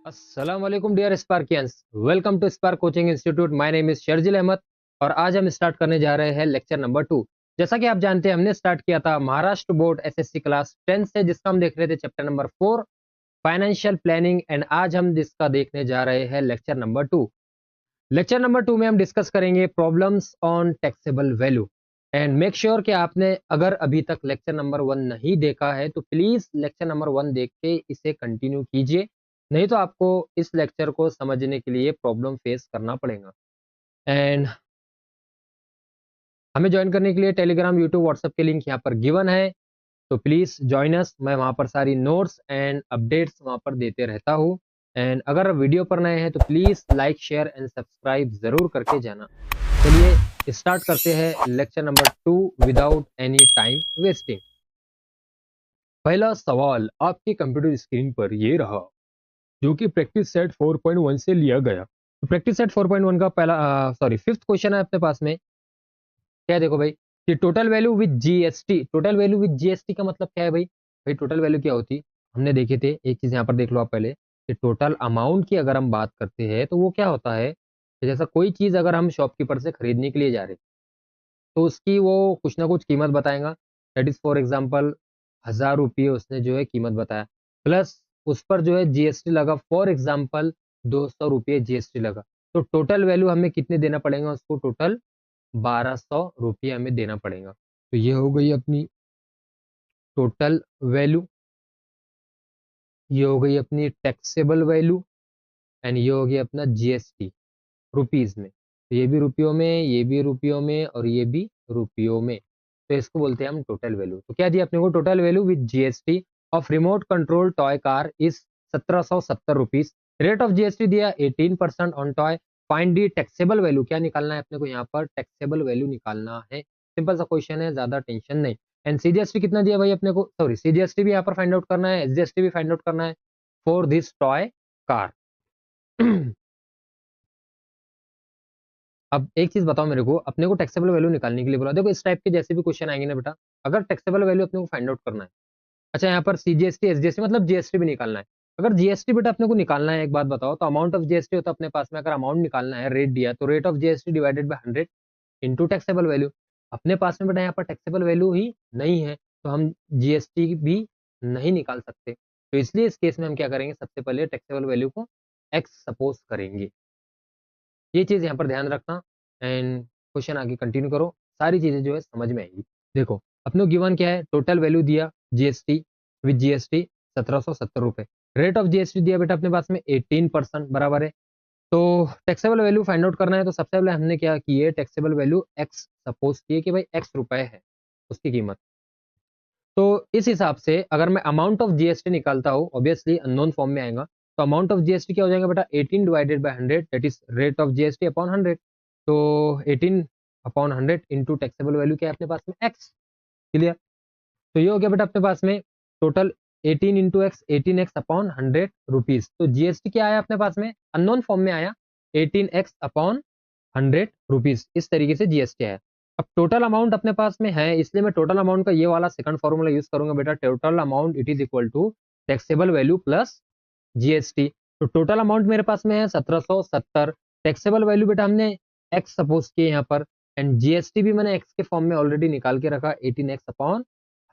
अस्सलाम वालेकुम dear Sparkians. Welcome to Spark coaching institute. My name is Sharjeel Ahmed और आज हम स्टार्ट करने जा रहे हैं लेक्चर नंबर 2। जैसा कि आप जानते हैं हमने स्टार्ट किया था महाराष्ट्र बोर्ड एसएससी क्लास 10 से, जिसका हम देख रहे थे chapter number 4 financial planning, and आज हम जिसका देखने जा रहे हैं लेक्चर नंबर 2। लेक्चर नंबर 2 में हम डिस्कस करेंगे problems on taxable value. And make sure कि आपने अगर अभी तक लेक्चर नंबर 1 नहीं देखा है तो प्लीज लेक्चर नंबर 1 देख के इसे कंटिन्यू कीजिए, नहीं तो आपको इस लेक्चर को समझने के लिए प्रॉब्लम फेस करना पड़ेगा। एंड हमें ज्वाइन करने के लिए टेलीग्राम, यूट्यूब, व्हाट्सएप के लिंक यहाँ पर गिवन है, तो प्लीज ज्वाइन अस। मैं वहाँ पर सारी नोट्स एंड अपडेट्स वहाँ पर देते रहता हूँ। एंड अगर वीडियो पर नए हैं तो please like, share and subscribe जरूर करके जाना। चलिए स्टार्ट करते हैं lecture number 2 without any time wasting. पहला सवाल आपके कंप्यूटर स्क्रीन पर ये रहा, जो कि प्रैक्टिस सेट 4.1 से लिया गया। तो प्रैक्टिस सेट 4.1 का पहला फिफ्थ क्वेश्चन है अपने पास में। क्या है देखो भाई, कि total value with GST. Total value with GST का मतलब क्या है भाई? भाई टोटल वैल्यू क्या होती, हमने देखे थे। एक चीज यहाँ पर देख लो आप पहले, कि टोटल अमाउंट की अगर हम बात करते हैं तो वो क्या होता है कि जैसा कोई चीज अगर हम शॉपकीपर से खरीदने के लिए जा रहे हैं तो उसकी वो कुछ ना कुछ कीमत बताएगा। दैट इज फॉर एग्जाम्पल 1000 रुपये उसने जो है कीमत बताया, प्लस उस पर जो है जीएसटी लगा, फॉर एग्जाम्पल 200 रुपये जीएसटी लगा। तो टोटल वैल्यू हमें कितने देना पड़ेगा उसको? टोटल 1200 रुपये हमें देना पड़ेगा। तो ये हो गई अपनी टोटल वैल्यू, ये हो गई अपनी टैक्सेबल वैल्यू, एंड ये हो गया अपना जीएसटी रुपीज में। तो ये भी रुपयों में, ये भी रुपयों में, और ये भी रुपयों में। तो इसको बोलते हैं हम टोटल वैल्यू। तो क्या दिया अपने को? Total value with GST of remote control toy car is 1770 rupees. Rate of GST दिया 18% on toy. Find the taxable value. क्या निकालना है अपने को यहाँ पर? टैक्सेबल वैल्यू निकालना है। सिंपल सा क्वेश्चन है, ज्यादा टेंशन नहीं। एंड सीजीएसटी कितना दिया भाई अपने को? सॉरी, सीजीएसटी भी यहाँ पर फाइंड आउट करना है, एसजीएसटी भी फाइंड आउट करना है फॉर दिस टॉय कार। अब एक चीज बताओ मेरे को, अपने को टैक्सेबल वैल्यू निकालने के लिए बोला। देखो इस टाइप के जैसे भी क्वेश्चन आएंगे ना बेटा, अगर टैक्सेबल वैल्यू अपने को फाइंड आउट करना है, अच्छा यहाँ पर सीजीएसटी एसजीएसटी मतलब जीएसटी भी निकालना है। अगर जीएसटी बेटा अपने को निकालना है, एक बात बताओ, तो अमाउंट ऑफ जीएसटी होता है अपने पास में। अगर अमाउंट निकालना है, रेट दिया, तो rate of GST divided by 100 into taxable value. अपने पास में बेटा यहाँ पर टैक्सेबल वैल्यू ही नहीं है, तो हम जीएसटी भी नहीं निकाल सकते। तो इसलिए इस केस में हम क्या करेंगे? सबसे पहले टैक्सेबल वैल्यू को एक्स सपोज करेंगे। ये चीज यहाँ पर ध्यान रखना। एंड क्वेश्चन आगे कंटिन्यू करो, सारी चीजें जो है समझ में आएंगी। देखो अपने गिवन क्या है? टोटल वैल्यू दिया जीएसटी विद जीएसटी 1770 रुपए। रेट ऑफ जीएसटी दिया बेटा अपने पास में 18% बराबर है। तो टैक्सेबल वैल्यू फाइंड आउट करना है, तो सबसे पहले हमने क्या किए? टैक्सेबल वैल्यू एक्स सपोज किए कि भाई एक्स रुपए है उसकी कीमत। तो इस हिसाब से अगर मैं अमाउंट ऑफ जीएसटी निकालता हूँ, ऑब्वियसली अननोन फॉर्म में आएगा, तो अमाउंट ऑफ जीएसटी क्या हो जाएगा बेटा? 18 divided by 100, that is rate of GST upon 100। तो 18 अपॉन 100 इंटू टैक्सेबल वैल्यू क्या है अपने पास में? एक्स। क्लियर? तो ये हो गया बेटा अपने पास में total 18 into x, 18x upon 100 rupees. तो जीएसटी क्या आया अपने पास में? अननोन फॉर्म में आया, 18x अपॉन 100 रुपीज। इस तरीके से जीएसटी आया। अब टोटल अमाउंट अपने पास में है, इसलिए मैं टोटल अमाउंट का ये वाला सेकंड फॉर्मूला यूज करूंगा बेटा। Total amount it is equal to taxable value plus GST. तो टोटल अमाउंट मेरे पास में है 1770। टैक्सेबल वैल्यू बेटा हमने एक्स सपोज किए यहाँ पर, एंड जीएसटी भी मैंने एक्स के फॉर्म में ऑलरेडी निकाल के रखा, 18x upon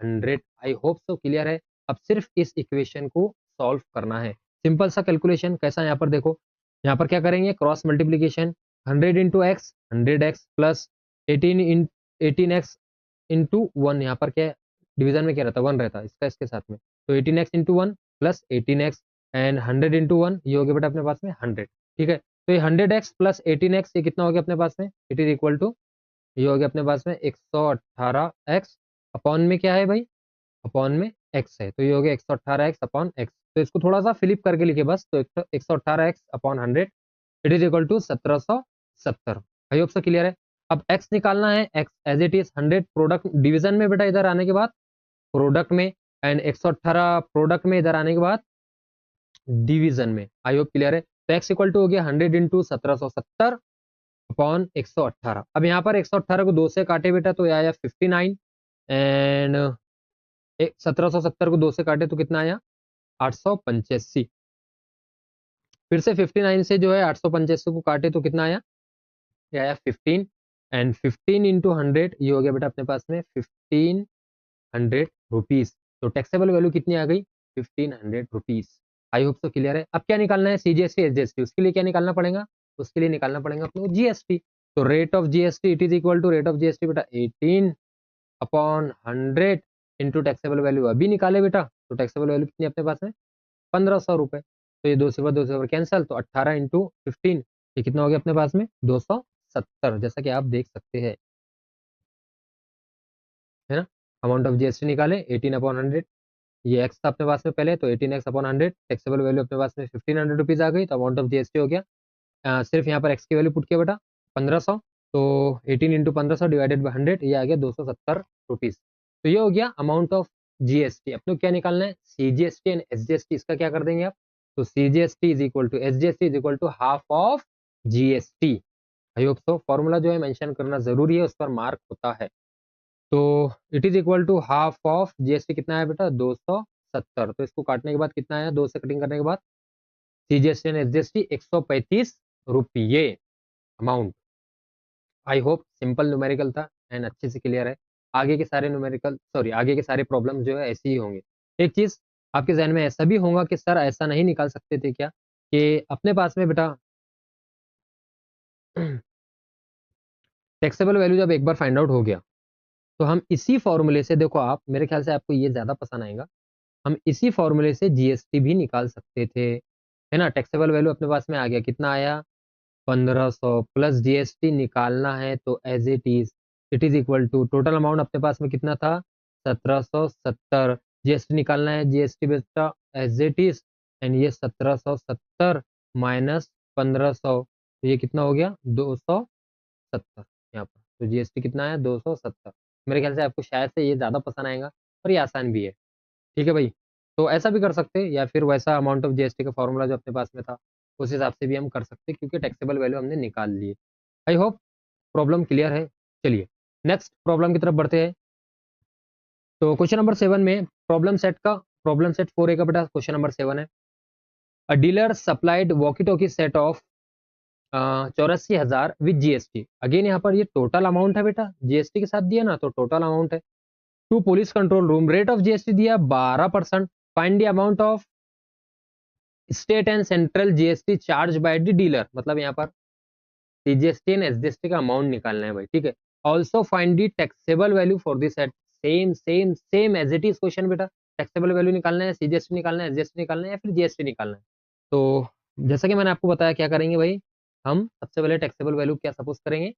100। I hope so clear है। अब सिर्फ इस इक्वेशन को सॉल्व करना है। सिंपल सा कैलकुलेशन कैसा? यहाँ पर देखो, यहाँ पर क्या करेंगे? Cross multiplication, 100 into x 100x plus 18x into 1। यहाँ पर क्या है? डिवीजन में क्या रहता है? 1 रहता है इसका इसके साथ में। तो 18x into 1 plus 18x and 100 into 1, ये हो गया बेटा अपने पास में 100। ठीक है? तो ये 100x प्लस 18x ये कितना हो गया अपने पास में? इट इज इक्वल टू, ये हो गया अपने पास में 118x अपॉन में क्या है भाई? अपॉन में x है, तो ये हो गया 118x अपॉन x। तो इसको थोड़ा सा फिलिप करके लिखे बस, तो 118x upon 100 it is equal to 1770। I hope so clear है। अब x निकालना है, x as it is 100 product division में बेटा, इधर आने के बाद प्रोडक्ट में, एंड 118 प्रोडक्ट में इधर आने के बाद डिवीजन में। आई होप क्लियर है। तो x इक्वल टू हो गया 100 इंटू 1770 अपॉन 118। अब यहाँ पर 118 को 2 से काटे बेटा तो ये आया 59, एंड 1770 को 2 से काटे तो कितना आया? 885। फिर से 59 से जो है 885 को काटे तो कितना आया, ये आया 15, एंड 15 इंटू 100 ये हो गया बेटा अपने पास में 1500 रुपीज। तो टैक्सेबल वैल्यू कितनी आ गई, 1500 रुपीज। आई होप सो क्लियर है। अब क्या निकालना है, सीजीएसटी एसजीएसटी, उसके लिए क्या निकालना पड़ेगा, उसके लिए निकालना पड़ेगा अपने को जीएसटी। तो rate of GST it is equal to rate of GST बेटा 18 अपॉन 100 इंटू टैक्सेबल वैल्यू अभी निकाले बेटा, तो टैक्सेबल वैल्यू कितनी अपने पास में 1500 रुपए। तो ये 2 से 2 कैंसल, तो 18 इंटू 15 ये कितना हो गया अपने पास में 270, जैसा कि आप देख सकते हैं, है ना। अमाउंट ऑफ जीएसटी निकाले 18 अपॉन 100, ये एक्स था अपने पास में पहले, तो 18x अपॉन 100, टैक्सेबल वैल्यू अपने पास में 1500 रुपीज आ गई, तो अमाउंट ऑफ जीएसटी हो गया, सिर्फ यहाँ पर एक्स की वैल्यू पुट किया बेटा 1500, तो 18 इंटू 1500 डिवाइडेड बाई 100 ये आ गया 270 रुपीज। तो ये हो गया अमाउंट ऑफ जीएसटी। अपने को क्या निकालना है, सीजीएसटी एंड एसजीएसटी, इसका क्या कर देंगे आप, तो CGST is equal to SGST is equal to half of GST. I hope so formula जो है मेंशन करना जरूरी है, उस पर मार्क होता है। तो it is equal to half of GST कितना है बेटा 270, तो इसको काटने के बाद कितना आया, 2 से कटिंग करने के बाद सीजीएसटी एंड एसजीएसटी 135 रुपये amount. I hope simple numerical था एंड अच्छे से क्लियर है। आगे के सारे न्यूमेरिकल सॉरी आगे के सारे प्रॉब्लम जो है ऐसे ही होंगे। एक चीज आपके जहन में ऐसा भी होगा कि सर ऐसा नहीं निकाल सकते थे क्या, कि अपने पास में बेटा टैक्सेबल वैल्यू जब एक बार फाइंड आउट हो गया, तो हम इसी फॉर्मूले से, देखो आप मेरे ख्याल से आपको ये ज्यादा पसंद आएगा, हम इसी फॉर्मूले से जीएसटी भी निकाल सकते थे, है ना। टैक्सेबल वैल्यू अपने पास में आ गया, कितना आया 1500 प्लस जीएसटी निकालना है, तो as it is equal to total amount अपने पास में कितना था 1770, जीएसटी निकालना है, जीएसटी बेटा एज इट इज, एंड ये 1770 माइनस 1500, तो ये कितना हो गया 270 यहाँ पर, तो जीएसटी कितना है 270। मेरे ख्याल से आपको शायद से ये ज़्यादा पसंद आएगा और ये आसान भी है, ठीक है भाई। तो ऐसा भी कर सकते हैं, या फिर वैसा अमाउंट ऑफ जीएसटी का फॉर्मूला जो अपने पास में था उस हिसाब से भी हम कर सकते हैं, क्योंकि टैक्सेबल वैल्यू हमने निकाल ली है। आई होप प्रॉब्लम क्लियर है। चलिए नेक्स्ट प्रॉब्लम की तरफ बढ़ते हैं। तो क्वेश्चन नंबर 7 में प्रॉब्लम सेट 4A का बेटा क्वेश्चन नंबर 7 है। A dealer supplied walkie talkie set of 84,000 with GST. Again यहाँ पर ये टोटल अमाउंट है बेटा, जीएसटी के साथ दिया ना, तो टोटल अमाउंट है। To police control room, rate of GST दिया 12%, find the amount of state and central GST charge by the dealer, मतलब यहाँ पर सीजीएसटी एंड एसजीएसटी का अमाउंट निकालना है भाई, ठीक है। Also find the taxable value for this set, same same same as it is question बेटा, टैक्सेबल वैल्यू निकालना है, सीजीएसटी निकालना है, एसजीएसटी निकालना है, या फिर जीएसटी निकालना है। तो जैसा कि मैंने आपको बताया क्या करेंगे भाई, हम सबसे पहले टैक्सेबल वैल्यू क्या सपोज करेंगे,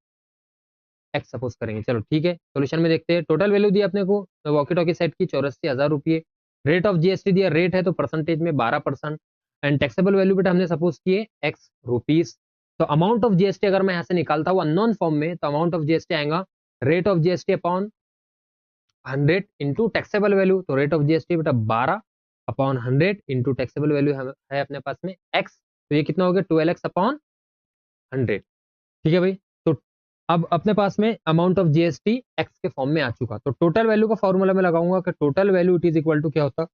एक्स सपोज करेंगे। चलो ठीक है, सोल्यूशन में देखते हैं। टोटल वैल्यू दी अपने को वॉकी टॉकी सेट की 84,000 रुपये, रेट ऑफ जीएसटी दिया, रेट है तो परसेंटेज में 12%, एंड टैक्सेबल वैल्यू बेटा हमने सपोज किए एक्स रुपीस। तो अमाउंट ऑफ जीएसटी अगर मैं यहाँ से निकालता हूँ अननोन फॉर्म में, तो अमाउंट ऑफ जीएसटी आएगा rate of GST upon 100 into taxable value, तो रेट ऑफ जीएसटी बेटा 12 अपॉन 100 इंटू टैक्सेबल वैल्यू है अपने पास में एक्स, तो ये कितना हो गया 12x अपॉन 100, ठीक है भाई। तो अब अपने पास में अमाउंट ऑफ जीएसटी एक्स के फॉर्म में आ चुका, तो टोटल वैल्यू का फॉर्मूला में लगाऊंगा कि total value it is equal to क्या होता,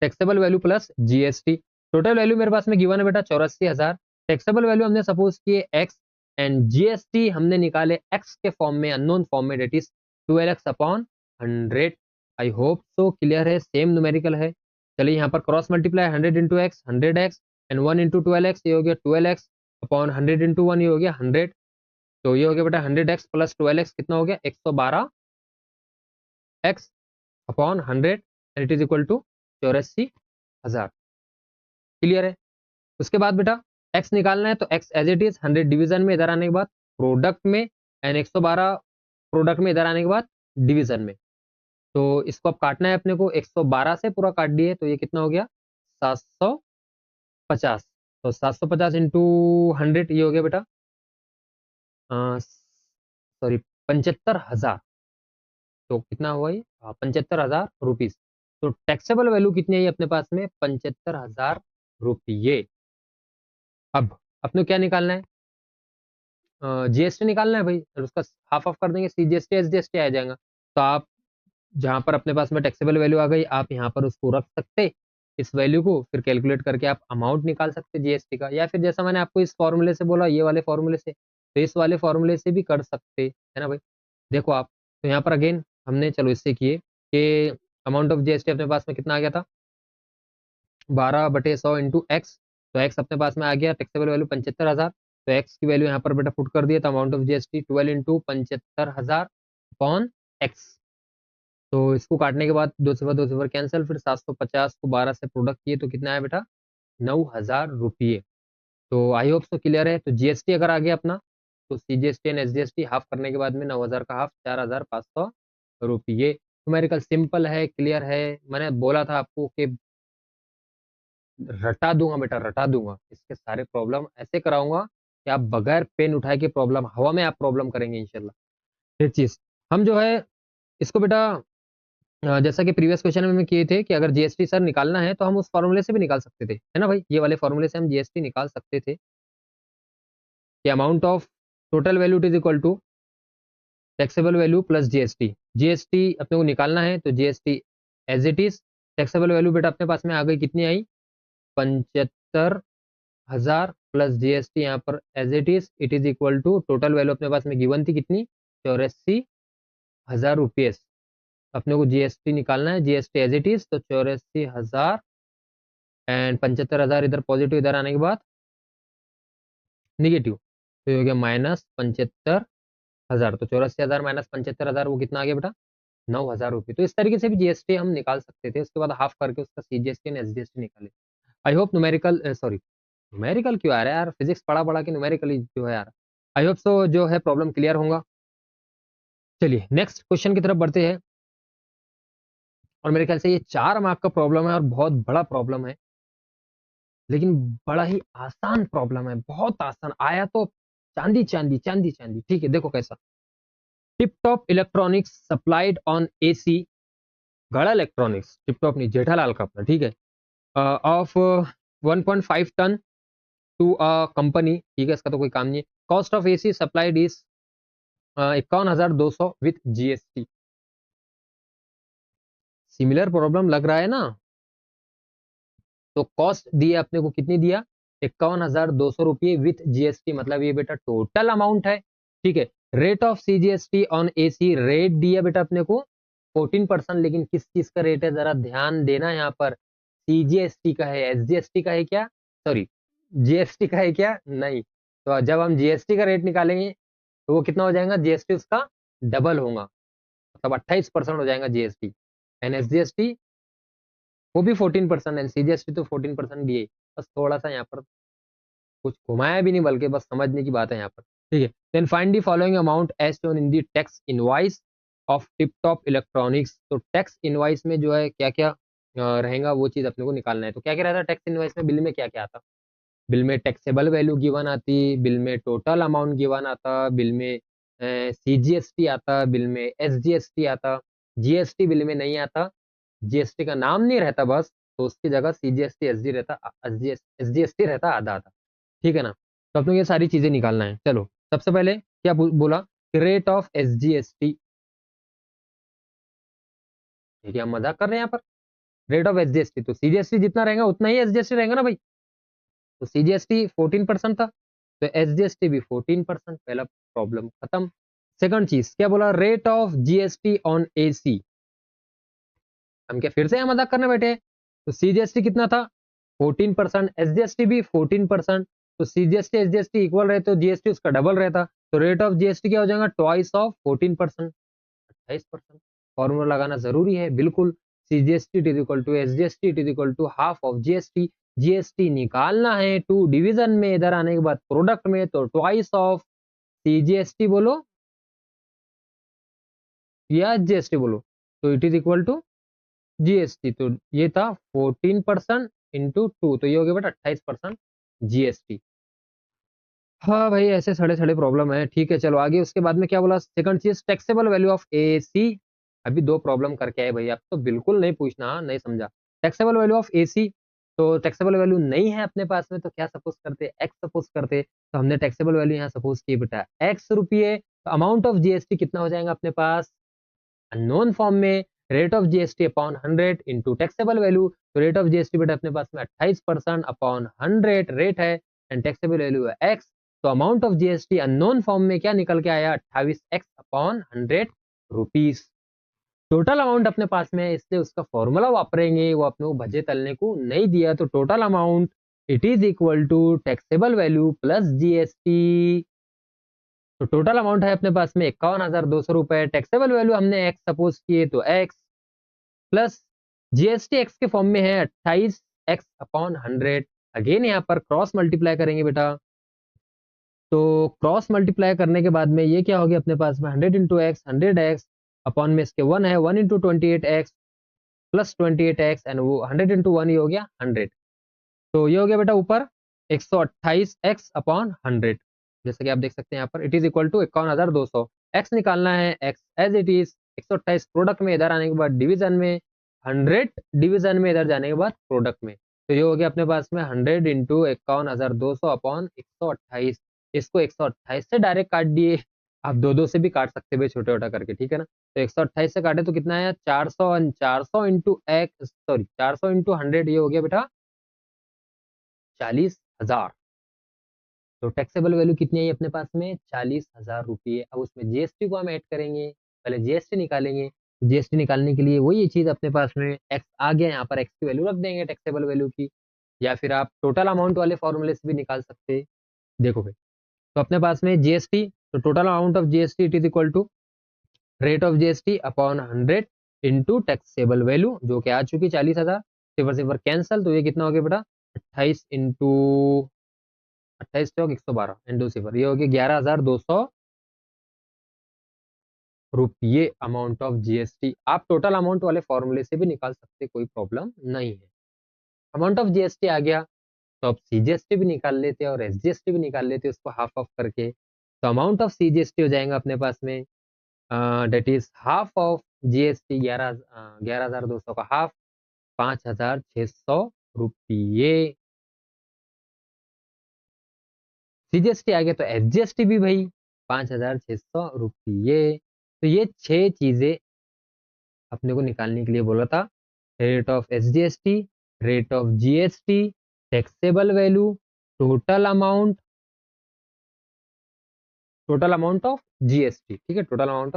taxable value plus GST. Total value मेरे पास में गिवन है बेटा 84,000, टैक्सेबल वैल्यू हमने सपोज किए एक्स, एंड जीएसटी हमने निकाले एक्स के फॉर्म में, अननोन फॉर्म में, that is 12x upon 100। I hope so clear है, सेम न्यूमेरिकल है। चलिए यहाँ पर cross multiply 100 into x 100x and 1 into 12x, ये हो गया 12x अपॉन 100 इंटू 1 ये हो गया 100, तो ये हो गया बेटा 100x प्लस 12x कितना हो गया 112x upon 100, and it is equal to 84,000। Clear है। उसके बाद बेटा x निकालना है, तो x as it is 100 division में इधर आने के बाद प्रोडक्ट में, एंड 112 प्रोडक्ट में इधर आने के बाद डिवीजन में, तो इसको अब काटना है अपने को, 112 से पूरा काट दिए, तो ये कितना हो गया 750, तो 750 इंटू 100 ये हो गया बेटा सॉरी 75,000, तो कितना हुआ ये 75,000 रुपीज। तो टैक्सेबल वैल्यू कितनी है अपने पास में 75,000 रुपये। अब अपने को क्या निकालना है, जीएसटी निकालना है भाई, और उसका हाफ ऑफ कर देंगे, सीजीएसटी एसजीएसटी आ जाएगा। तो आप जहां पर अपने पास में टैक्सेबल वैल्यू आ गई, आप यहाँ पर उसको रख सकते, इस वैल्यू को फिर कैलकुलेट करके आप अमाउंट निकाल सकते हैं जीएसटी का, या फिर जैसा मैंने आपको इस फॉर्मूले से बोला, ये वाले फॉर्मूले से, तो इस वाले फॉर्मूले से भी कर सकते है ना भाई। देखो आप, तो यहाँ पर अगेन हमने चलो इससे किए कि अमाउंट ऑफ जीएसटी अपने पास में कितना आ गया था, 12/100 इंटू एक्स। तो एक्स अपने पास में आ गया, टैक्सेबल वैल्यू 75,000। तो एक्स की वैल्यू यहाँ पर बेटा पुट कर दिया, तो amount of GST 12 into 75,000 upon x. तो इसको काटने के बाद 2 से 2 कैंसिल, फिर 750 को 12 से प्रोडक्ट किए तो कितना है बेटा, 9,000 रुपये। तो आई होप सो क्लियर है। तो जीएसटी अगर आ गया अपना, तो सीजीएसटी एंड एसजीएसटी हाफ करने के बाद में 9,000 का हाफ 4,500 रुपये। न्यूमेरिकल सिंपल है, क्लियर है। मैंने बोला था आपको कि रटा दूंगा बेटा, रटा दूंगा। इसके सारे प्रॉब्लम ऐसे कराऊंगा कि आप बगैर पेन उठाए के प्रॉब्लम हवा में आप प्रॉब्लम करेंगे इंशाल्लाह। एक चीज हम जो है इसको बेटा जैसा कि प्रीवियस क्वेश्चन में हम किए थे कि अगर जीएसटी सर निकालना है तो हम उस फॉर्मूले से भी निकाल सकते थे, है ना भाई। ये वाले फॉर्मूले से हम जीएसटी निकाल सकते थे कि amount of total value is equal to taxable value plus GST. GST अपने को निकालना है तो GST as it is, taxable value बेटा अपने पास में आ गई, कितनी आई, 75,000 प्लस जीएसटी यहाँ पर as it is equal to total value अपने पास में गिवन थी कितनी, 84,000 रुपये। अपने को जीएसटी निकालना है, जीएसटी एज इट इज, तो 84,000 एंड 75,000 इधर पॉजिटिव, इधर आने के बाद निगेटिव, तो ये हो गया -75,000। तो 84,000 माइनस 75,000 वो कितना आ गया बेटा, 9,000 रुपये। तो इस तरीके से भी जीएसटी हम निकाल सकते थे, उसके बाद हाफ करके उसका सीजीएसटी एंड एसजीएसटी निकाले। I hope numerical, sorry numerical क्यों आ रहा है यार, फिजिक्स पढ़ा पढ़ा के न्यूमेरिकली जो है यार। आई होप सो जो है प्रॉब्लम क्लियर होगा। चलिए नेक्स्ट क्वेश्चन की तरफ बढ़ते हैं, और मेरे ख्याल से ये 4 मार्क का प्रॉब्लम है और बहुत बड़ा प्रॉब्लम है, लेकिन बड़ा ही आसान प्रॉब्लम है, बहुत आसान आया तो चांदी चांदी चांदी चांदी। ठीक है, देखो कैसा, tip top electronics supplied on AC, Gada electronics, tip top नहीं, जेठालाल का अपना, ठीक है, of 1.5 ton to a company, ठीक है, इसका तो कोई काम नहीं है। Cost of AC supplied is 51,200 with GST. Similar problem लग रहा है ना। तो कॉस्ट दिया अपने को, कितनी दिया, 51,200 रुपये विथ जीएसटी, मतलब ये बेटा टोटल अमाउंट है। ठीक है, rate of CGST on AC, rate दिया बेटा अपने को 14%, लेकिन किस चीज का रेट है जरा ध्यान देना यहाँ पर, सीजीएसटी का है, एसजीएसटी का है क्या, सॉरी जीएसटी का है क्या, नहीं। तो जब हम जीएसटी का रेट निकालेंगे तो वो कितना हो जाएगा, जीएसटी उसका डबल होगा, मतलब 28% हो जाएगा जीएसटी, एंड एसजीएसटी वो भी 14%, एंड सीजीएसटी तो 14% दिए। बस थोड़ा सा यहाँ पर कुछ घुमाया भी नहीं, बल्कि बस समझने की बात है यहाँ पर। ठीक है, then find the following amount as shown in the tax invoice of Tip top Electronics. तो टैक्स इनवॉइस में जो है क्या क्या रहेगा वो चीज अपने को निकालना है। तो क्या क्या रहता है टैक्स इनवॉइस में, बिल में क्या क्या आता, बिल में टैक्सेबल वैल्यू गिवन आती, बिल में टोटल अमाउंट गिवन आता, बिल में सीजीएसटी आता, बिल में एसजीएसटी आता, जीएसटी बिल में नहीं आता, जीएसटी का नाम नहीं रहता बस, तो उसकी जगह सीजीएसटी एसजी रहता, एसजीएसटी रहता आधा आधा। ठीक है ना। तो अपने को ये सारी चीजें निकालना है। चलो सबसे पहले क्या बोला, रेट ऑफ एसजीएसटी, ठीक है, हम मजाक कर रहे हैं यहाँ पर। रेट ऑफ एसजीएसटी, तो सीजीएसटी जितना रहेगा उतना ही एसजीएसटी रहेगा ना भाई। तो सीजीएसटी 14% था, तो एसजीएसटी भी 14%, पहला प्रॉब्लम खत्म। सेकंड चीज क्या बोला, rate of GST on AC, हम क्या फिर से यहाँ मजाक करने बैठे हैं। तो सीजीएसटी कितना था, 14%, एसजीएसटी भी 14%, तो सीजीएसटी एसजीएसटी इक्वल रहे तो जीएसटी उसका डबल रहता, तो रेट ऑफ जीएसटी क्या हो जाएगा, ट्वाइस ऑफ 14%, 28%। फॉर्मूला लगाना जरूरी है बिल्कुल, CGST is equal to SGST is equal to half of GST. GST निकालना है टू डिवीजन में, इधर आने के बाद प्रोडक्ट में, तो ट्वाइस ऑफ सीजीएसटी बोलो या जीएसटी बोलो, तो it is equal to GST. तो ये था 14% इंटू 2, तो ये हो गया बेटा 28% जीएसटी। हाँ भाई ऐसे सड़े सड़े प्रॉब्लम है। ठीक है चलो आगे, उसके बाद में क्या बोला, सेकंड चीज टैक्सेबल वैल्यू ऑफ एसी। अभी 2 प्रॉब्लम करके आए भाई, आप तो बिल्कुल नहीं पूछना, हाँ नहीं समझा। टैक्सेबल वैल्यू ऑफ एसी, तो टैक्सेबल वैल्यू नहीं है अपने पास में, तो क्या सपोज करते, एक्स सपोज करते, तो हमने टैक्सेबल वैल्यू यहाँ सपोज की बेटा एक्स रुपये। तो अमाउंट ऑफ जीएसटी कितना हो जाएगा अपने पास, अननोन फॉर्म में, rate of GST upon 100 into taxable value. तो रेट ऑफ जीएसटी बेटा अपने पास में 28% अपॉन 100 रेट है एंड टैक्सेबल वैल्यू है एक्स। तो amount of GST unknown form में क्या निकल के आया, 28x upon 100 rupees. Total amount अपने पास में है, इसलिए उसका फॉर्मूला वापरेंगे, वो अपने को भजे तलने को नहीं दिया। तो total amount it is equal to taxable value plus GST. तो टोटल अमाउंट है अपने पास में 51,200 रुपए। टैक्सेबल वैल्यू हमने एक्स सपोज किए तो एक्स प्लस जीएसटी एक्स के फॉर्म में है 28x अपॉन 100। अगेन यहाँ पर क्रॉस मल्टीप्लाई करेंगे बेटा। तो क्रॉस मल्टीप्लाई करने के बाद में ये क्या हो गया अपने पास में 100 इंटू एक्स 100x अपॉन में इसके 1 है 1 into 28x plus 28x and वो 100 इंटू 1 ये हो गया 100। तो ये हो गया बेटा ऊपर 128x अपॉन 100। जैसे कि आप देख सकते हैं यहाँ पर it is equal to 51,200। X निकालना है, x as it is 128 product में इधर आने के बाद डिवीजन में, 100 डिवीजन में इधर जाने के बाद प्रोडक्ट में। तो ये हो गया अपने पास में 100 इंटू 51,200 अपॉन 128। इसको 128 से डायरेक्ट काट दिए, आप दो दो से भी काट सकते हुए छोटा छोटा करके, ठीक है ना। तो 128 से काटे तो कितना आया 400 इंटू एक्स सॉरी 400 इंटू 100 ये हो गया बेटा 40,000। तो टैक्सेबल वैल्यू कितनी आई अपने पास में 40,000 रुपये। अब उसमें जीएसटी को हम ऐड करेंगे, पहले जीएसटी निकालेंगे। जीएसटी निकालने के लिए वही चीज अपने पास में एक्स आ गया, यहाँ पर एक्स की वैल्यू रख देंगे टैक्सेबल वैल्यू की, या फिर आप टोटल अमाउंट वाले फॉर्मूले से भी निकाल सकते हैं। देखो भाई, तो अपने पास में जीएसटी, तो total amount of GST it is equal to rate of GST upon 100 into taxable value जो कि आ चुकी 40,000। सिफर सिफर कैंसल, तो ये कितना हो गया बेटा 28 इंटू 28 चौक 112 इंटू सिफर, ये हो गया 11,200 रुपये अमाउंट ऑफ जीएसटी। आप टोटल अमाउंट वाले फॉर्मूले से भी निकाल सकते, कोई प्रॉब्लम नहीं है। अमाउंट ऑफ जीएसटी आ गया, तो अब सीजीएसटी भी निकाल लेते हैं और एसजीएसटी भी निकाल लेते हैं उसको हाफ ऑफ करके। तो अमाउंट ऑफ सीजीएसटी हो जाएगा अपने पास में that is half of GST 11,200 का हाफ 5,600 रुपये। सीजीएसटी आ गया तो एसजीएसटी भी भाई 5,600 रुपये। तो ये 6 चीजें अपने को निकालने के लिए बोला था, rate of SGST, rate of GST, taxable value, total amount of GST, ठीक है, total amount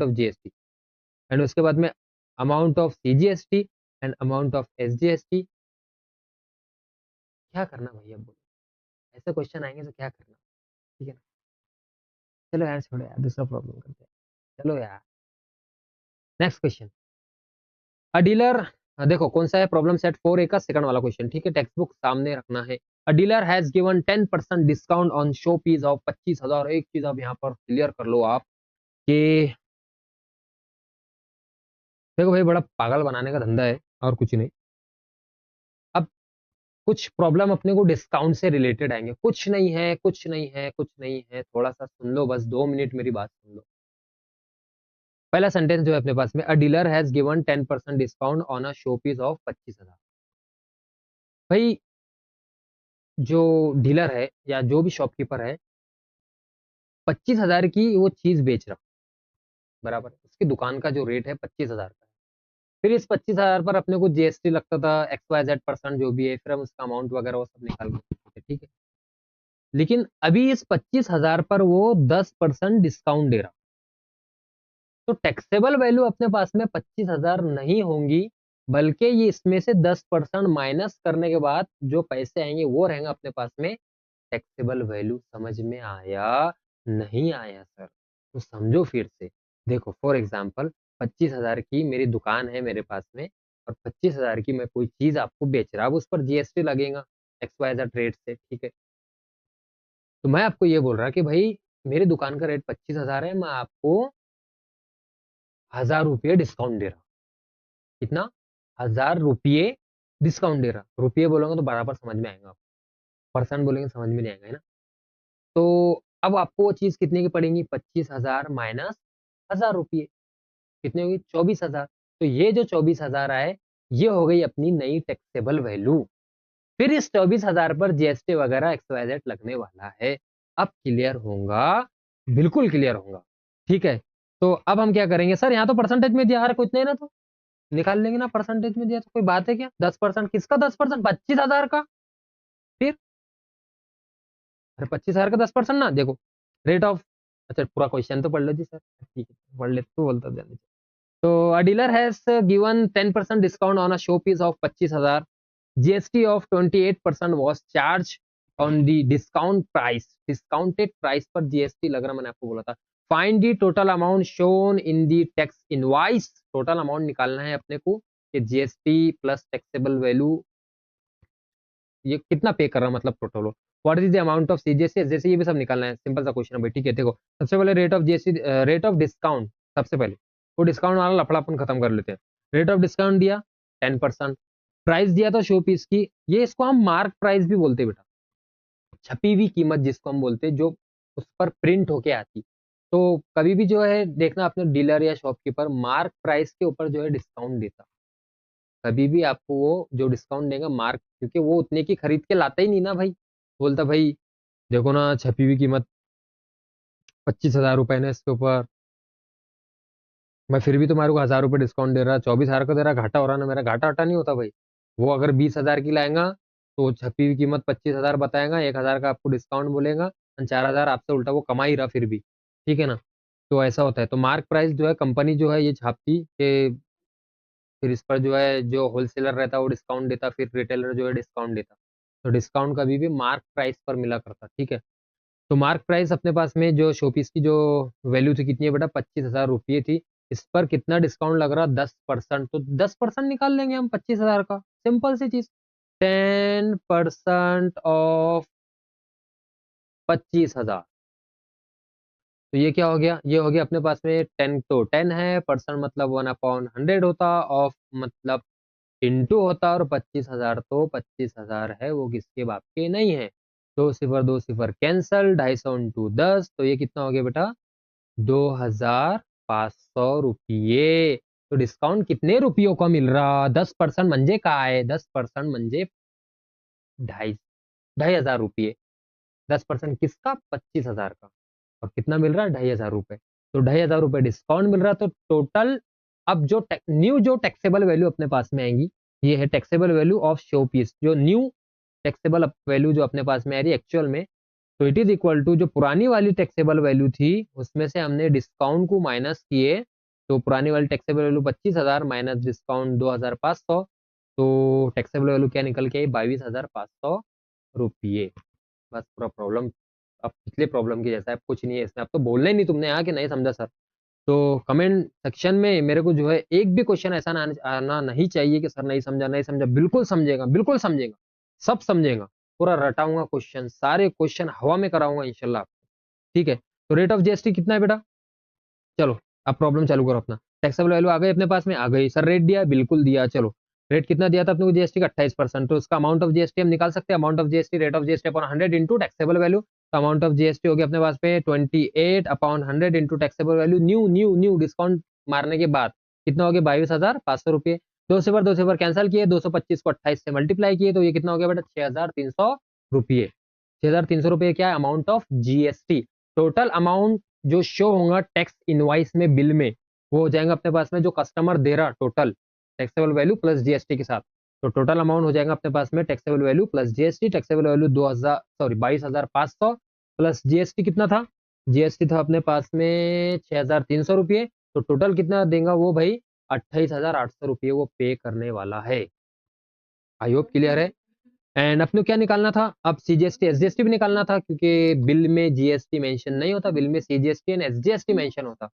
of GST and उसके बाद में amount of CGST and amount of SGST. क्या करना भैया बोलो, ऐसे क्वेश्चन आएंगे तो क्या करना, ठीक है ना। चलो यार छोड़ो यार, दूसरा प्रॉब्लम करते हैं, चलो यार नेक्स्ट क्वेश्चन। अ डीलर, देखो कौन सा है प्रॉब्लम सेट 4A का सेकंड वाला क्वेश्चन, ठीक है, टेक्स्ट बुक सामने रखना है। A dealer has given 10% discount on showpiece of 25,000। एक चीज अब यहाँ पर क्लियर कर लो आप कि देखो भाई बड़ा पागल बनाने का धंधा है और कुछ नहीं। अब कुछ प्रॉब्लम अपने को डिस्काउंट से रिलेटेड आएंगे, कुछ नहीं है कुछ नहीं है कुछ नहीं है, थोड़ा सा सुन लो, बस 2 मिनट मेरी बात सुन लो। पहला सेंटेंस जो है अपने पास में, a dealer has given 10% discount on a showpiece of 25,000। भाई जो डीलर है या जो भी शॉपकीपर है 25,000 की वो चीज बेच रहा, बराबर, उसकी दुकान का जो रेट है 25,000 का है। फिर इस 25,000 पर अपने को जीएसटी लगता था, XYZ% जो भी है, फिर हम उसका अमाउंट वगैरह वो सब निकाल के, ठीक है। लेकिन अभी इस 25,000 पर वो 10% डिस्काउंट दे रहा, तो टैक्सेबल वैल्यू अपने पास में 25,000 नहीं होंगी, बल्कि ये इसमें से 10% माइनस करने के बाद जो पैसे आएंगे वो रहेंगे अपने पास में टैक्सेबल वैल्यू। समझ में आया नहीं आया सर, तो समझो फिर से। देखो फॉर एग्जांपल 25,000 की मेरी दुकान है मेरे पास में, और 25,000 की मैं कोई चीज आपको बेच रहा, अब उस पर जीएसटी लगेगा XYZ रेट से, ठीक है। तो मैं आपको ये बोल रहा कि भाई मेरी दुकान का रेट 25,000 है, मैं आपको 1,000 रुपये डिस्काउंट दे रहा। कितना, 1,000 रुपये डिस्काउंट दे रहा। रुपये बोलोगे तो बराबर समझ में आएगा, परसेंट बोलेंगे समझ में नहीं आएगा, है ना। तो अब आपको वो चीज कितने की पड़ेगी, 25,000 माइनस 1,000 रुपये, कितनी होगी 24,000। तो ये जो 24,000 आए ये हो गई अपनी नई टैक्सेबल वैल्यू। फिर इस 24,000 पर जीएसटी वगैरह XYZ लगने वाला है। अब क्लियर होगा, बिल्कुल क्लियर होगा, ठीक है। तो अब हम क्या करेंगे सर, यहाँ तो परसेंटेज में दिया, कुछ नहीं ना, तो निकाल लेंगे ना, परसेंटेज में दिया तो कोई बात है क्या? 10%, किसका 10%? 25,000 का। फिर अरे 25,000 का 10% ना, देखो रेट ऑफ, अच्छा पूरा क्वेश्चन तो पढ़ लो जी सर, ठीक है पढ़ ले तो बोलता जाने। तो a dealer has given 10% discount on a showpiece of 25,000. GST of 28% was charged on the discount price. Discounted price पर GST लग रहा, मैंने आपको बोला था। Find the total amount shown in the tax invoice. Total amount निकालना है अपने को कि GST plus taxable value ये कितना पे कर रहा है, मतलब टोटल हो। What is the amount of CGST जैसे, ये भी सब निकालना है, सिंपल सा क्वेश्चन है भाई, ठीक है। देखो सबसे पहले rate of GST, rate of discount, सबसे पहले वो डिस्काउंट वाला लफड़ापन खत्म कर लेते हैं। रेट ऑफ डिस्काउंट दिया 10%, प्राइस दिया था शो पीस की, ये इसको हम मार्क प्राइस भी बोलते हैं बेटा, छपी हुई कीमत जिसको हम बोलते हैं, जो उस पर प्रिंट होके आती। तो कभी भी जो है देखना अपने डीलर या शॉपकीपर मार्क प्राइस के ऊपर जो है डिस्काउंट देता, कभी भी आपको वो जो डिस्काउंट देगा मार्क, क्योंकि वो उतने की खरीद के लाता ही नहीं ना भाई, बोलता भाई देखो ना छपी हुई कीमत 25,000 रुपए ने इसके ऊपर, मैं फिर भी तुम्हारे को 1,000 रुपए डिस्काउंट दे रहा, 24,000 का दे रहा, घाटा हो रहा ना मेरा, घाटा हटा नहीं होता भाई। वो अगर 20,000 की लाएगा तो छपी हुई कीमत 25,000 बताएगा, 1,000 का आपको डिस्काउंट बोलेगा, 4,000 आपसे उल्टा वो कमा ही रहा फिर भी, ठीक है ना। तो ऐसा होता है, तो मार्क प्राइस जो है कंपनी जो है ये छापती कि फिर इस पर जो है जो होलसेलर रहता है वो डिस्काउंट देता, फिर रिटेलर जो है डिस्काउंट देता। तो डिस्काउंट कभी भी मार्क प्राइस पर मिला करता, ठीक है। तो मार्क प्राइस अपने पास में जो शोपीस की जो वैल्यू थी कितनी है बेटा, 25,000 रुपये थी। इस पर कितना डिस्काउंट लग रहा, 10%, तो 10% निकाल लेंगे हम 25,000 का, सिंपल सी चीज। 10% ऑफ 25,000, तो ये क्या हो गया, ये हो गया अपने पास में 10, तो 10 है, परसेंट मतलब 1/100 होता, ऑफ मतलब इंटू होता, और 25,000 तो 25,000 है, वो किसके बाप के नहीं है। दो सिफर कैंसल, 250 इंटू 10, तो ये कितना हो गया बेटा, 2,500 रुपये। तो डिस्काउंट कितने रुपयों का मिल रहा, 10% म्हणजे काय, 10% म्हणजे 2,500 रुपये। 10% किसका, 25,000 का, और कितना मिल रहा है, 2,500 रुपये। तो 2,500 रुपये डिस्काउंट मिल रहा, तो टोटल अब जो न्यू जो टैक्सेबल वैल्यू अपने पास में आएंगी, ये है taxable value of showpiece, जो न्यू टैक्सेबल वैल्यू जो अपने पास में आ रही है एक्चुअल में, तो इट इज इक्वल टू जो पुरानी वाली टैक्सेबल वैल्यू थी उसमें से हमने डिस्काउंट को माइनस किए, तो पुरानी वाली टैक्सेबल वैल्यू 25,000 माइनस डिस्काउंट 2,500, तो टैक्सेबल वैल्यू क्या निकल के आई, 22,500 रुपये। बस पूरा प्रॉब्लम अब पिछले प्रॉब्लम की जैसा है, कुछ नहीं है इसमें, अब तो बोलना ही नहीं तुमने यहाँ कि नहीं समझा सर। तो कमेंट सेक्शन में मेरे को जो है एक भी क्वेश्चन ऐसा ना आना नहीं चाहिए कि सर नहीं समझा, नहीं समझा, बिल्कुल समझेगा, बिल्कुल समझेगा, सब समझेगा, पूरा रटाऊंगा क्वेश्चन, सारे क्वेश्चन हवा में कराऊंगा इंशाल्लाह, ठीक है। तो रेट ऑफ जीएसटी कितना है बेटा, चलो अब प्रॉब्लम चालू करो अपना। टैक्सेबल वैल्यू आ गई अपने पास में, आ गई सर, रेट दिया, बिल्कुल दिया, चलो रेट कितना दिया था अपने को जीएसटी का, 28%, तो उसका अमाउंट ऑफ जीएसटी हम निकाल सकते हैं, amount of GST, rate of GST upon 100 into taxable value, तो अमाउंट ऑफ जीएसटी हो गया अपने पास पे 28/100 into taxable value, new new new discount मारने के बाद कितना हो गया, 22,500 रुपये। दो से बार कैंसिल किए, 225 को 28 से मल्टीप्लाई किए, तो ये कितना हो गया बेटा, 6,300 रुपये। 6,300 रुपये क्या है, amount of GST. Total amount जो शो होगा टैक्स इनवाइस में, बिल में, वो हो जाएगा अपने पास में जो कस्टमर दे रहा total taxable value plus GST के साथ, तो टोटल अमाउंट हो जाएगा अपने पास में taxable value plus GST, taxable value 22,500 plus GST कितना था, जीएसटी था अपने पास में 6,300 रुपये, तो टोटल कितना देगा वो भाई, 28,800 रुपये वो पे करने वाला है। आई होप क्लियर है। एंड अपने को क्या निकालना था, अब सीजीएसटी एसजीएसटी भी निकालना था, क्योंकि बिल में जीएसटी मेंशन नहीं होता, बिल में सीजीएसटी एंड एसजीएसटी मेंशन होता।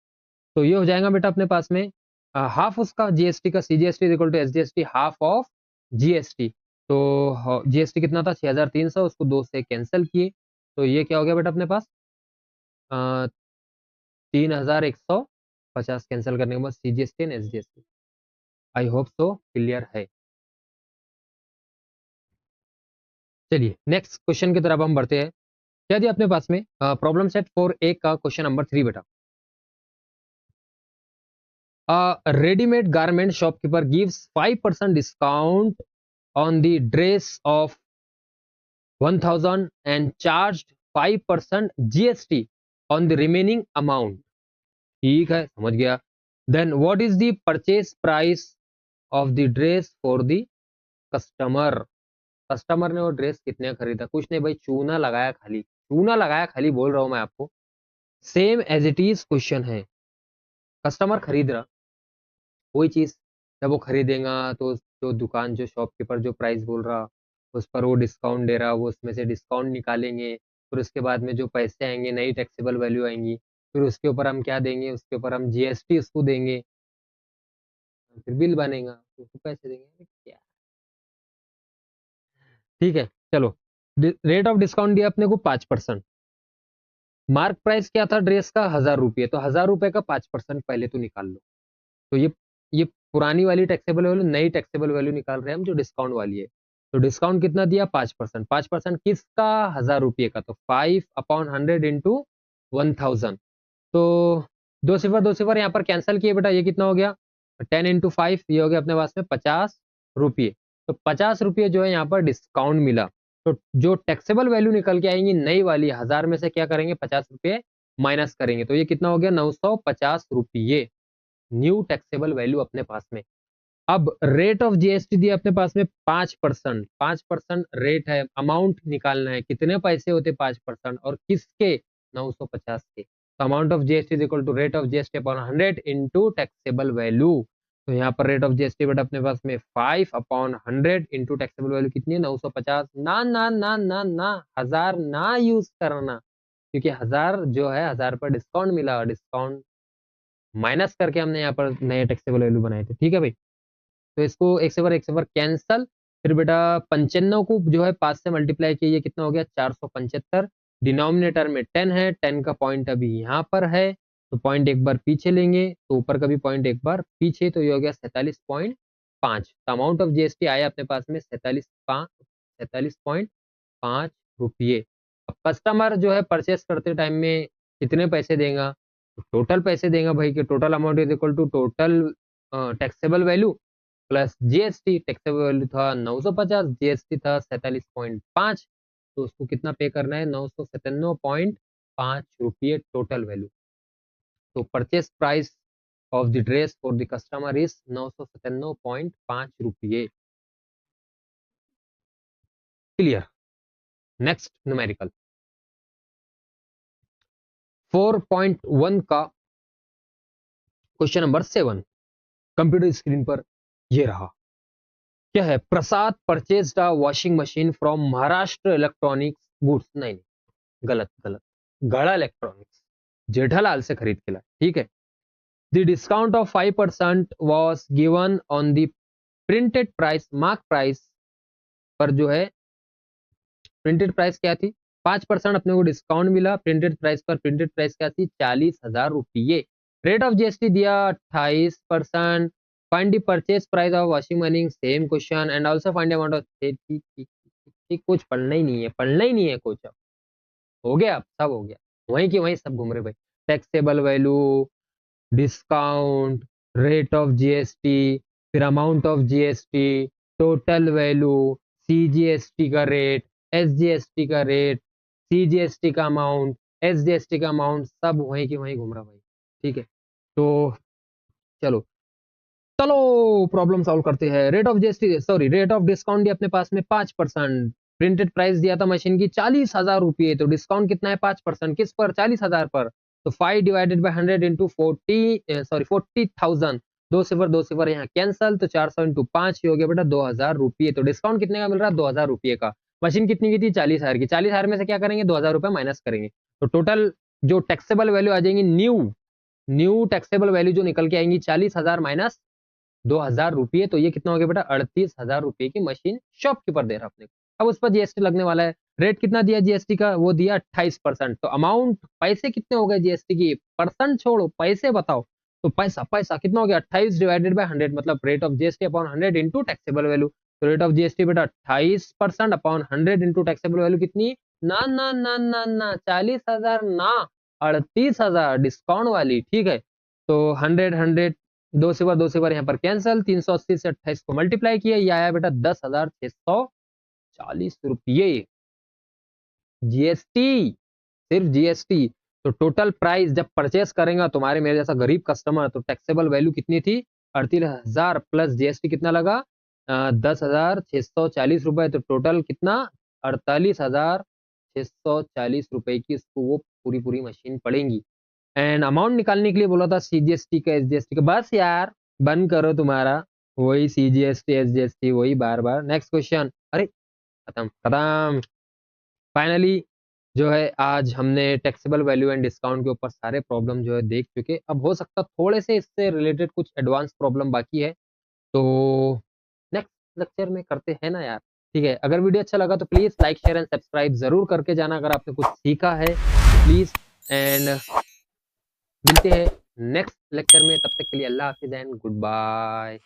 तो ये हो जाएगा बेटा अपने पास में हाफ उसका जीएसटी का, CGST equal to SGST, half of GST. तो जीएसटी कितना था, 6,300, उसको 2 से कैंसिल किए, तो ये क्या हो गया बेटा अपने पास, 3,150 कैंसिल करने के बाद CGST and SGST. I hope so clear है। चलिए नेक्स्ट क्वेश्चन की तरफ हम बढ़ते हैं। क्या दिया अपने पास में, प्रॉब्लम सेट 4A का क्वेश्चन नंबर 3 बेटा। Readymade garment shopkeeper gives 5% discount on the dress of 1,000 and charged 5% GST on the remaining amount। ठीक है समझ गया। Then what is the purchase price of the dress for the customer. Customer ने वो dress कितने का खरीदा? कुछ नहीं भाई, चूना लगाया खाली, चूना लगाया खाली, बोल रहा हूं मैं आपको। Same as it is question है। कस्टमर खरीद रहा, वही चीज जब वो खरीदेगा तो जो दुकान, जो शॉपकीपर जो प्राइस बोल रहा, उस पर वो डिस्काउंट दे रहा, वो उसमें से डिस्काउंट निकालेंगे, फिर उसके बाद में जो पैसे आएंगे, नई टैक्सेबल वैल्यू आएंगी, फिर उसके ऊपर हम क्या देंगे? उसके ऊपर हम जीएसटी उसको देंगे, फिर बिल बनेगा तो उसको पैसे देंगे। अरे क्या, ठीक है चलो। रेट ऑफ डिस्काउंट दिया अपने को 5%। मार्क प्राइस क्या था ड्रेस का? 1000 रुपये। तो 1000 रुपये का 5% पहले तो निकाल लो। तो ये पुरानी वाली टैक्सेबल वैल्यू, नई टैक्सेबल वैल्यू निकाल रहे हैं हम, जो डिस्काउंट वाली है। तो डिस्काउंट कितना दिया? 5%। 5% किसका? 1000 रुपये का। तो 5/100 इंटू 1000। तो दो सिफर यहाँ पर कैंसिल किए बेटा, ये कितना हो गया? 10 इंटू 5, ये हो गया अपने पास में 50 रुपये। तो 50 रुपये जो है यहाँ पर डिस्काउंट मिला। तो जो टैक्सेबल वैल्यू निकल के आएंगी नई वाली, 1000 में से क्या करेंगे? 50 रुपये माइनस करेंगे। तो ये कितना हो गया? 950 रुपये न्यू टैक्सेबल वैल्यू अपने पास में। अब रेट ऑफ जीएसटी दिया अपने पास में 5%। 5% रेट है, अमाउंट निकालना है, कितने पैसे होते 5% और किसके? 950 के। तो amount of GST is equal to rate of GST upon 100 into taxable value. तो यहाँ पर रेट ऑफ जीएसटी बेटा अपने पास में 5/100 इंटू टैक्सेबल वैल्यू कितनी है? 950। ना ना ना ना ना, 1000 ना यूज करना, क्योंकि 1000 जो है, 1000 पर डिस्काउंट मिला, डिस्काउंट माइनस करके हमने यहाँ पर नए टैक्सेबल वैल्यू बनाए थे। ठीक है भाई, तो इसको एक से बार कैंसल। फिर बेटा 95 को जो है 5 से मल्टीप्लाई किया, कितना हो गया? 475। डिनोमिनेटर में 10 है, 10 का पॉइंट अभी यहाँ पर है, तो पॉइंट एक बार पीछे लेंगे, तो ऊपर का भी पॉइंट एक बार पीछे, तो ये हो गया 47.5। तो अमाउंट ऑफ जीएसटी आया अपने पास में 47.5 रुपये। अब कस्टमर जो है परचेस करते टाइम में कितने पैसे देगा? टोटल पैसे देगा भाई, कि total amount is equal to total taxable value plus GST. Taxable value था 950, जीएसटी था 47.5, तो उसको कितना पे करना है? 997.5 रुपये टोटल वैल्यू। तो purchase price of the dress for the customer is 997.5 रुपये। क्लियर? नेक्स्ट न्यूमेरिकल 4.1 का क्वेश्चन नंबर 7 कंप्यूटर स्क्रीन पर ये रहा। क्या है? Prasad purchased a washing machine from Maharashtra electronics goods. नहीं, गलत गलत, गड़ा इलेक्ट्रॉनिक्स जेठालाल से खरीद के लाए। ठीक है। The discount of 5% was given on the printed price. Mark price पर जो है, प्रिंटेड प्राइस क्या थी? 5% अपने को डिस्काउंट मिला प्रिंटेड प्राइस पर। प्रिंटेड प्राइस क्या थी? 40,000 रुपये। रेट ऑफ जीएसटी दिया 28%। Find the purchase price of washing machine, same question, and also find amount of. ठीक, कुछ पढ़ना ही नहीं है, पढ़ना ही नहीं है कुछ। अब हो गया, अब सब हो गया, वहीं की वहीं सब घूम रहे भाई। Taxable value, discount, rate of GST, फिर amount of GST, total value, CGST का रेट, एसजीएसटी का रेट, सीजीएसटी का अमाउंट, एसजीएसटी का अमाउंट, सब वहीं की वहीं घूम रहा भाई। ठीक है, तो चलो चलो प्रॉब्लम सॉल्व करते हैं। Rate of GST, sorry, rate of discount दिया अपने पास में 5%। प्रिंटेड प्राइस दिया था मशीन की 40,000 रुपये। तो डिस्काउंट कितना है? 5%। किस पर? 40,000 पर। तो 5 डिवाइडेड बाई 100 इंटू 40,000। दो सिफर यहाँ कैंसल, तो 400 इंटू 5 हो गया बेटा 2,000 रुपये। तो डिस्काउंट कितने का मिल रहा है? 2,000 रुपये का। मशीन कितनी की थी? 40,000 की। 40,000 में से क्या करेंगे? 2,000 रुपये माइनस करेंगे। तो टोटल जो टैक्सेबल वैल्यू आ जाएंगी, न्यू न्यू टैक्सेबल वैल्यू जो निकल के आएंगी, 40,000 माइनस 2,000 रुपये, तो ये कितना हो गया बेटा? 38,000 रुपये की मशीन शॉपकीपर दे रहा अपने को। अब उस पर जीएसटी लगने वाला है। रेट कितना दिया जीएसटी का? वो दिया 28%। तो अमाउंट, पैसे कितने हो गए जीएसटी की? परसेंट छोड़ो, पैसे बताओ। तो पैसा पैसा कितना हो गया? 28 डिवाइडेड बाई 100, मतलब rate of GST upon 100 into taxable value. तो रेट ऑफ जीएसटी बेटा 28% अपॉन 100 इंटू टैक्सेबल वैल्यू कितनी? ना ना ना ना ना, 40,000 ना, 38,000 डिस्काउंट वाली। ठीक है, तो 100 दो से बार यहाँ पर कैंसल। 380 से 28 को मल्टीप्लाई किया, ये आया बेटा 10,640 रुपये। जीएसटी, सिर्फ जीएसटी। तो टोटल प्राइस जब परचेस करेगा तुम्हारे मेरे जैसा गरीब कस्टमर, तो टैक्सेबल वैल्यू कितनी थी? 38,000 प्लस जीएसटी कितना लगा 10,640 रुपए, तो टोटल कितना 48,640 रुपए की इसको वो पूरी पूरी मशीन पड़ेगी। एंड अमाउंट निकालने के लिए बोला था सीजीएसटी का एसजीएसटी का, बस यार बंद करो तुम्हारा वही सीजीएसटी एसजीएसटी वही बार बार। नेक्स्ट क्वेश्चन, अरे खत्म खत्म। फाइनली जो है आज हमने टैक्सेबल वैल्यू एंड डिस्काउंट के ऊपर सारे प्रॉब्लम जो है देख चुके। अब हो सकता थोड़े से इससे रिलेटेड कुछ एडवांस प्रॉब्लम बाकी है, तो नेक्स्ट लेक्चर में करते हैं ना यार। ठीक है, अगर वीडियो अच्छा लगा तो please like share and subscribe जरूर करके जाना अगर आपने कुछ सीखा है प्लीज। एंड मिलते हैं नेक्स्ट लेक्चर में, तब तक के लिए अल्लाह हाफिज एंड गुड बाय।